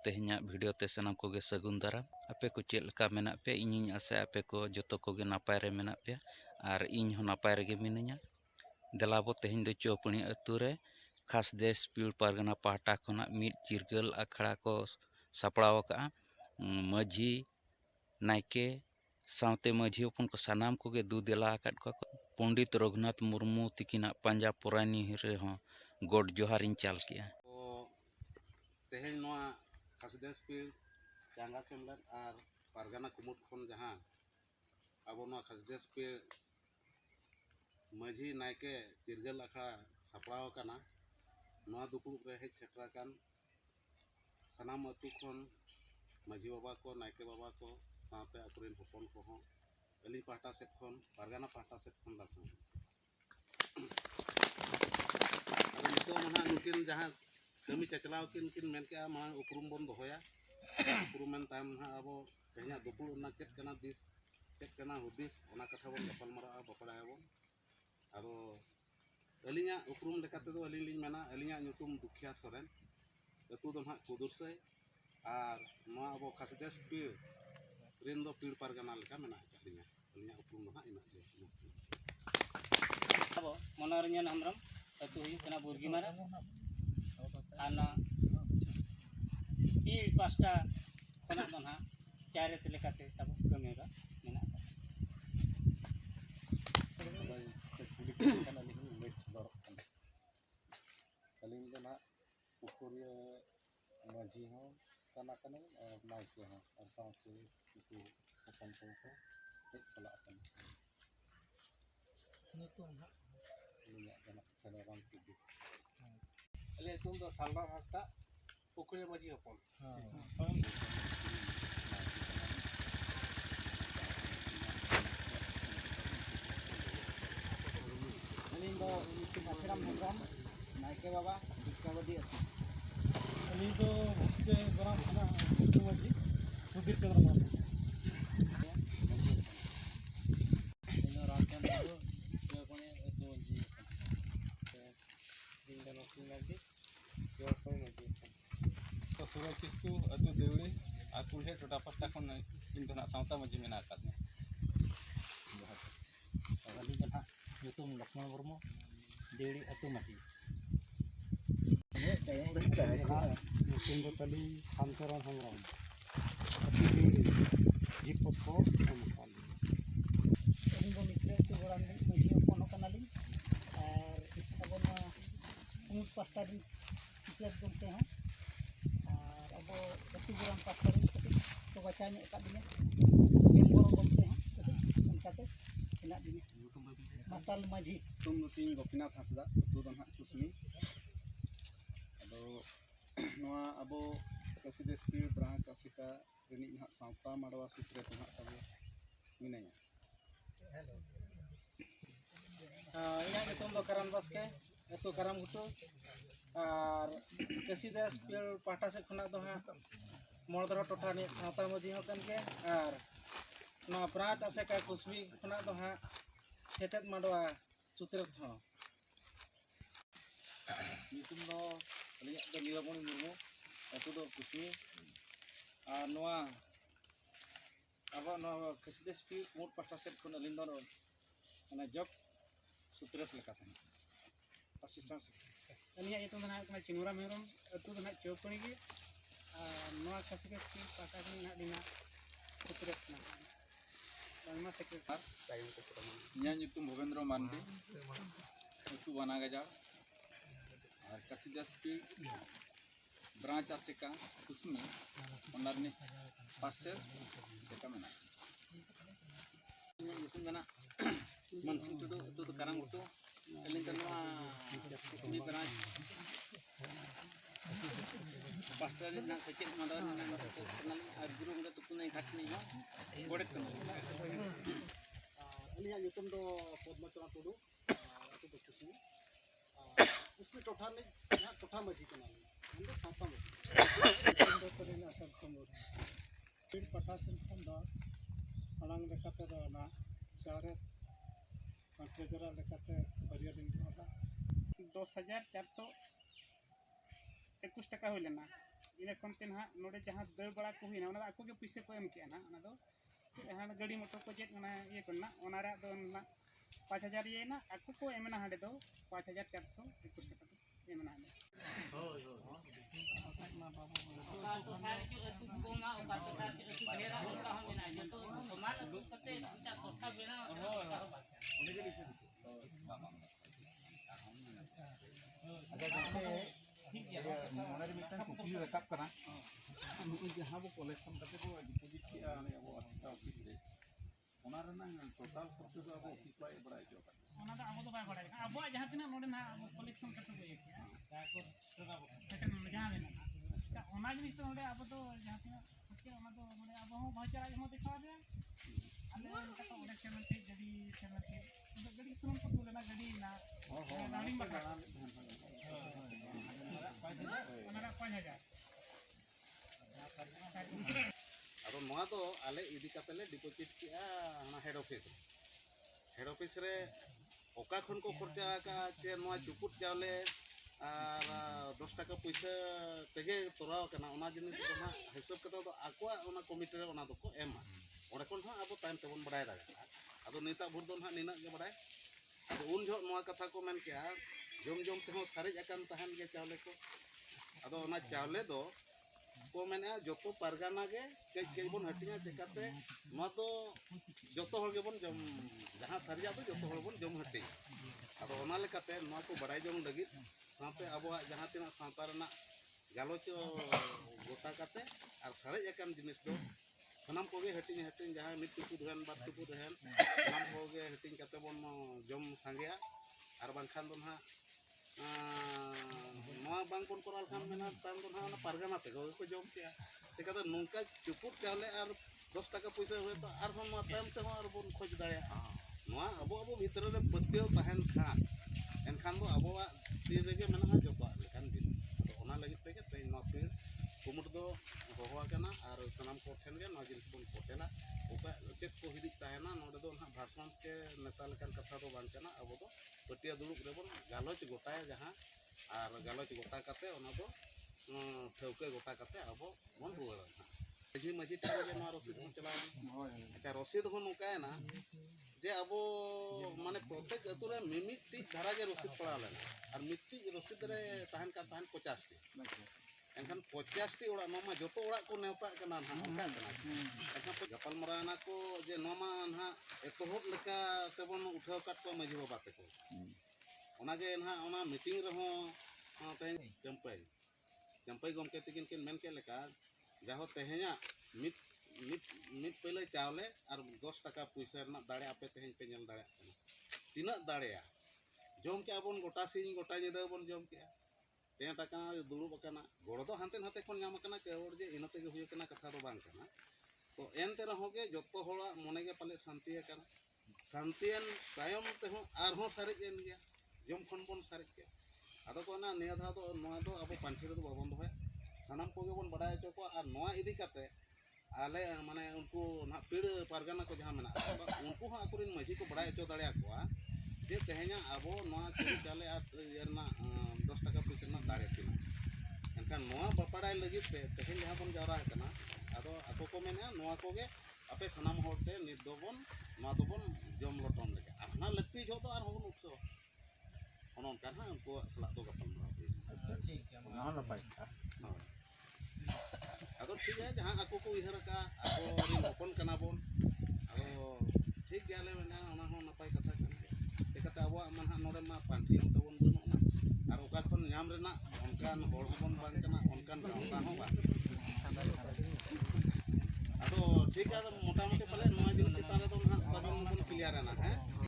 तेहना भिडियो ते सानाम कोगे सगुन दाराम आपे को चेक लेका मेना पे इᱧ आसे आपे को जोतो कोगे नापाय रे मेना पे और इन हो नापाय रेगे मिनिया देलाबो तेहन दो चौपणी अतु रे खास देश पीड़ पारगना पाहटा खना मिद चिरगल अखड़ा को सापड़ाव का माझी नायके सावते माझी अपन को सानाम कोगे दू देला को पंडित रघुनाथ मुर्मू तिकिना पंजाब पुरानी रे हो गोड जोहारिन चाल किया तेहन खासदेश पीड़ जांगा सेमलेट और पारगाना कुमुद खन जहाँ अब खासदेश पीड़ माझी नायके चिरगल अखड़ा सापड़ाव दुपुड़ रे हेज सेटराकान सानाम अतु खन माझी बाबा को नायके बाबा को साथे अकुरेन हपन को अली पाहटा सेट खन पारगाना पाहटा सेट खन लासा अब नितो मना नुकिन जहाँ कमी चचलाव किन मेन के मांग उपरुम बन दोया उपरुम मेन ताम ना अब तेहना दुपुड़ ना चेक कना दिस चेक कना हुदिस ओना कथा बन गपल मरा बपड़ा बन अब अलिया उपरुम लेकाते दो अली लिंग मेना अलिया नुतुम दुखिया सोरेन अतु दो ना कुदुरसे और नो अब खासदेश पीड़ रेन दो पीड़ पारगाना लेका मेना अलिया अलिया उपरुम ना इना अब मनोरंजन हमरम अतु हुई कना बुर्गी मारा आना पीड़ पास्टा खना दो ना चारे लेकाते तब कमेगा मेना अलिंग दो ना पुकुरिया माझी हो कना कना और नायके हो और साथे इतु अपन को एक सला अपन नितुम ना लिया जना खेले रंग टीवी अले तुम दो सालरा हस्ता पुकुरिया माझी अपन अलिंग दो आश्रम हेमरम नायके बाबा दिक्कावदी अली तो भक्के गरम खाना माझी सुधीर चंद्र मार ino rancang itu dia punya itu ji tinggal nasi lagi jual kau lagi तो सूरज किसको अतु देवड़ी आकुल है टोटा पत्ता खन इन तो ना सावता मजी में ना करने अली कना युतुम लक्ष्मण वर्मा देवड़ी अतु मची मुस्लिम तो तली शांतराम हमराम अति देवड़ी जीपत को हमकाल इन दो मित्र तो बरान मजी अपन कनाली और अब ना उमुद पास्ता दिन इतलात गमते हैं और अब अति बरान पास्ता दिन तो बचाने का दिन गेम बोरो गमते हैं उनकाते इना दिन माताल माझी तुम तीन गोपीनाथ हंसदा तू दो ना कुसमी नोआ अबो खासदेश पीड़ ब्रांच आसिका रिनी ना सावता माडवा सूत्र तो ना तब मिनाया ina nyutum do karam baske etu karam gutu और खासदेश पीड़ पाटा से खना दो हा मोड़दरा टोठा नि सावता मजी हो कन के और ना ब्रांच आसिका कुसमी खना दो हा सेटेत माडवा सूत्र हो nyutum do alinya do Niraboni Murmu etu do kusmi और नोआ अब नोआ खासदेश पीड़ मोट पाटा सेट खन अलिन दो ना जब सूत्रत लेकाते असिस्टेंट अलिया itu ना कना चिनुरा मेरम अतु ना चौपणी गे नोआ खासदेश पीड़ पाटा दिन ना दिना सूत्रत ना लरमा सेक्रेटरी टाइम को प्रमाण इया ᱧᱩᱛᱩᱢ भूपेंद्र मांडी अतु बनागजा और खासदेश पीड़ ब्रांच आसिका कुसमी ओनारनी पासे लेका मेना itu ना मनसिंग टुडू itu तो karang gutu अलिन तनवा कुसमी ब्रांच पास्ता दिन ना सेकेंड माडवा ना नाल और गुरु मुंडा तुकु नहीं घाट नहीं हो गोड़े कन अलिया नुतुम दो पद्मचरण टुडू अतु दो कुसमी उसमें टोठा ले ना टोठा मजी कना हम सावता मजी दो तरे ना सब कमर पीड़ पाटा से खन दो अड़ांग लेकाते दो ना चारे ट्रेजरा लेकाते बरिया दिन दो 2421 টাকা হইলে না इन खनते ना नोडे जहाँ दर बड़ा को हुई ना आको के पैसे को एम के ना ना दो हाँ गाड़ी मोटर को चेक ना ये करना ओनारे दो ना 5000 ये ना आको को एम ना हाडे दो 5421 टका एम ना हाडे ᱚᱱᱟᱨᱮ ᱢᱤᱫᱴᱟᱝ ᱠᱩᱠᱞᱤ ᱨᱟᱠᱟᱵ ᱠᱟᱱᱟ ᱱᱩᱜᱼᱩᱭ ᱡᱟᱦᱟᱸ ᱵᱚ ᱠᱟᱞᱮᱠᱥᱚᱱ ᱠᱟᱛᱮ ᱵᱚ ᱰᱤᱯᱚᱡᱤᱴ ᱠᱮᱜᱼᱟ ᱟᱵᱚ ᱟᱥᱛᱟ ᱚᱯᱷᱤᱥ ᱨᱮ ᱚᱱᱟ ᱨᱮᱱᱟᱜ ᱴᱳᱴᱟल ᱠᱷᱚᱨᱪᱟ ᱫᱚ ᱟᱵᱚ ᱚᱯᱷᱤस ᱵᱟᱭ ᱵᱟᱲᱟᱭ ᱦᱚᱪᱚ ᱠᱟᱜ ᱚᱱᱟ ᱫᱚ ᱟᱵᱚ ᱫᱚ ᱵᱟᱭ ᱵᱟᱲᱟᱭ ᱟᱵᱚᱣᱟᱜ ᱡᱟᱦᱟᱸ ᱛᱤᱱᱟᱹᱜ ᱱᱚᱰᱮ ᱱᱟᱦᱟᱜ ᱟᱵᱚ ᱠᱟᱞᱮᱠᱥᱚᱱ ᱠᱟᱛᱮ ᱵᱚ ᱤᱭᱟᱹ ᱠᱮᱜᱼᱟ ᱡᱟᱦᱟᱸ ᱠᱚ ᱡᱟᱦᱟᱸ ᱫᱤᱱ ᱚᱱᱟ ᱡᱤᱱᱤᱥ ᱫᱚ ᱱᱚᱰᱮ ᱟᱵᱚ ᱫᱚ ᱡᱟᱦᱟᱸ ᱛᱤᱱᱟᱹᱜ ᱚᱱᱟ ᱫᱚ ᱱᱚᱰᱮ ᱟᱵᱚ ᱦᱚᱸ ᱵᱷᱟᱹᱪᱟᱨᱟ ᱡᱮᱢᱚᱱ ᱫᱮᱠᱷᱟᱣ ᱫᱮᱭᱟ ᱟᱞᱮ ᱱᱚᱝᱠᱟ ᱚᱸᱰᱮ ᱥᱮᱱ ᱛᱮ ᱜᱟᱹᱰᱤ ᱥᱮᱱ ᱛᱮ ᱜᱟᱹᱰᱤ ᱥᱩᱱᱩᱢ ᱠᱚ ᱫᱩᱞᱮᱱᱟ ᱜᱟᱹᱰᱤ ना लाउडिंग बता ᱚᱱᱟ 5000 ᱟᱫᱚ ᱱᱚᱣᱟ ᱫᱚ ᱟᱞᱮ ᱤᱫᱤ ᱠᱟᱛᱮ ᱞᱮ ᱰᱤᱯᱚᱡᱤᱴ ᱠᱮᱜᱼᱟ ᱚᱱᱟ ᱦᱮᱰ ᱚᱯᱷᱤस ᱨᱮ ᱚᱠᱟ ᱠᱷᱚᱱ ᱠᱚ ᱠᱷᱚᱨᱪᱟ ᱟᱠᱟᱜᱼᱟ ᱪᱮ ᱱᱚᱣᱟ ᱪᱩᱯᱩᱫ ᱪᱟᱣᱞᱮ ᱟᱨ 10 টাকা ᱯᱩᱭᱥᱟᱹ ᱛᱮᱜᱮ ᱛᱚᱨᱟᱣ ᱟᱠᱟᱱᱟ ᱚᱱᱟ ᱡᱤᱱᱤᱥ ᱫᱚ ᱱᱟᱦᱟᱜ ᱦᱤᱥᱟᱹᱵ ᱠᱟᱛᱮ ᱫᱚ ᱟᱠᱚᱣᱟᱜ ᱚᱱᱟ ᱠᱚᱢᱤᱴᱤ ᱨᱮ ᱚᱱᱟ ᱫᱚᱠᱚ ᱮᱢᱟ ᱚᱸᱰᱮ ᱠᱷᱚᱱ ᱦᱚᱸ ᱟᱵᱚ ᱛᱟᱭᱚᱢ ᱛᱮᱵᱚᱱ ᱵᱟᱲᱟᱭ ᱫᱟᱲᱮᱭᱟᱜᱼᱟ ᱟᱫᱚ ᱱᱤᱛᱟᱜ ᱵᱷᱳᱨ ᱫᱚ ᱱᱟᱦᱟᱜ ᱱᱤᱱᱟᱹᱜ ᱜᱮ ᱵᱟᱲᱟᱭ ᱟᱫᱚ ᱩᱱ ᱡᱚᱦᱚᱜ ᱱᱚᱣᱟ ᱠᱟᱛᱷᱟ ᱠᱚ ᱢᱮᱱ ᱠᱮᱜᱼᱟ ᱡᱚᱢ ᱛᱮᱦᱚᱸ ᱥᱟᱨᱮᱡ ᱟᱠᱟᱱ ᱛᱟᱦᱮᱱ ᱜᱮ ᱪᱟᱣᱞᱮ ᱠᱚ ᱟᱫᱚ ᱚᱱᱟ ᱪᱟᱣᱞᱮ ᱫᱚ को मेने जोतो पारगाना के कई बन हटिया चिकाते नवा तो जोतो हर के बन जम जहां सारिया तो जोतो हर बन जम हटी अदो ओना लेकाते नवा को बड़ाई जम लगी साथे अबोआ जहां तिना सावता रना गालोच गोटा काते और सारे एकान जिनिस दो सनाम कोगे हटिंग हटिंग जहां मिट टुकु दहन बार टुकु दहन सनाम कोगे हटिंग काते बन जम सांगेया और बांखान दो ना नवा बांग बन कोराल खान मेना ताम दो ना पारगाना ते को जम के तेका नौका चुपुट चावले और 10 টাকা पैसा हुए तो और हम ताम ते और बन खोज दाया नवा अबो भीतर रे पत्तेव तहन खान एनखान दो अबो ती रेगे मेना जोबा लेखान दिन तो ओना लगित तेगे ते नवा फिर कुमुट दो होवा कना और सनाम को ठेन गे नवा जिनिस बन पोटेला ओका चेक को हिदिक ताहेना नोडे दो ना भाषण के नेता लेखान कथा दो बान कना अबो दो पटिया दुरुक रे बन गालोच गोटाया जहां और गालोच गोटा काते ओना दो ठौके गोटा काते अब बन रुआर माजी माजी ठारे जे नवा रसीद बन चलाव अच्छा रसीद हो नोकायना जे अब माने प्रत्येक अतु रे मिमिट टी धारा जे रसीद पड़ा लेना और मिट्टी रसीद रे तहन का तहन 50 टी एनखान 50 टी ओड़ा मामा जतो ओड़ा को नेवता कना ना ओका कना एनखान गपाल मराना को जे नोमा ना एतोहब लेका तेबन उठाव काट को माजी बाबा ते को ओना गे ना ओना मीटिंग रे हो तेन चंपई गमके तकिन किन मेन के लेका जाहो तेहेया मिट पहले चावले और 10 টাকা पैसा रना दाड़े आपे तेहेन पे जम दाड़े तीना दाड़ेया जम के आबन गोटा सिंह गोटा जेदा बन जम के 10 টাকা दुड़ुब कना गोड़ दो हानते हाते खन नाम कना केवड़ जे इनते गे हुय कना कथा दो बांग कना तो एनते रहो गे जतो होड़ा मने गे पाले शांति कना शांतियन तायम ते हो आर हो सारेज एन गया जम खन बन सारेज के आदो को ना निया धा दो नोआ दो अब पांठी रे दो बाबन दोय सनाम को गे बन बड़ाय चो को और नोआ इदी काते आले माने उनको ना पीड़ पारगाना को जहां मेना उनको हा अकुरिन माझी को बड़ाय चो दाड़िया को जे तेहे냐 आबो नोआ चुरी चाले आ येरना 10 টাকা पैसा ना दाड़े तिना एनखान नोआ बपाड़ाय लगी ते तेहेन जहां बन जावरा कना आदो आको को मेना नोआ को गे आपे सनाम होते नित दोबन नोआ दोबन जम लटन लगे आपना लगती जो तो आर होबन उठो ओनन काना उनको सला दो गपल मारा ठीक है ना नपाय आदो ठीक है जहां आको को इहर का आको रिन ओपन कना बोन आदो ठीक गेले मेना ओना हो नपाय कथा कना तेकाते आबो मन हा नोडे मा पांठी हो तबन बनो और ओका खन नाम रेना ओनकान होड़ होबन बांग कना ओनकान गांवता हो बा आदो ठीक है मोटा मोटी पले नोआ जिनिस तारे दो ना तबन बन क्लियर ना है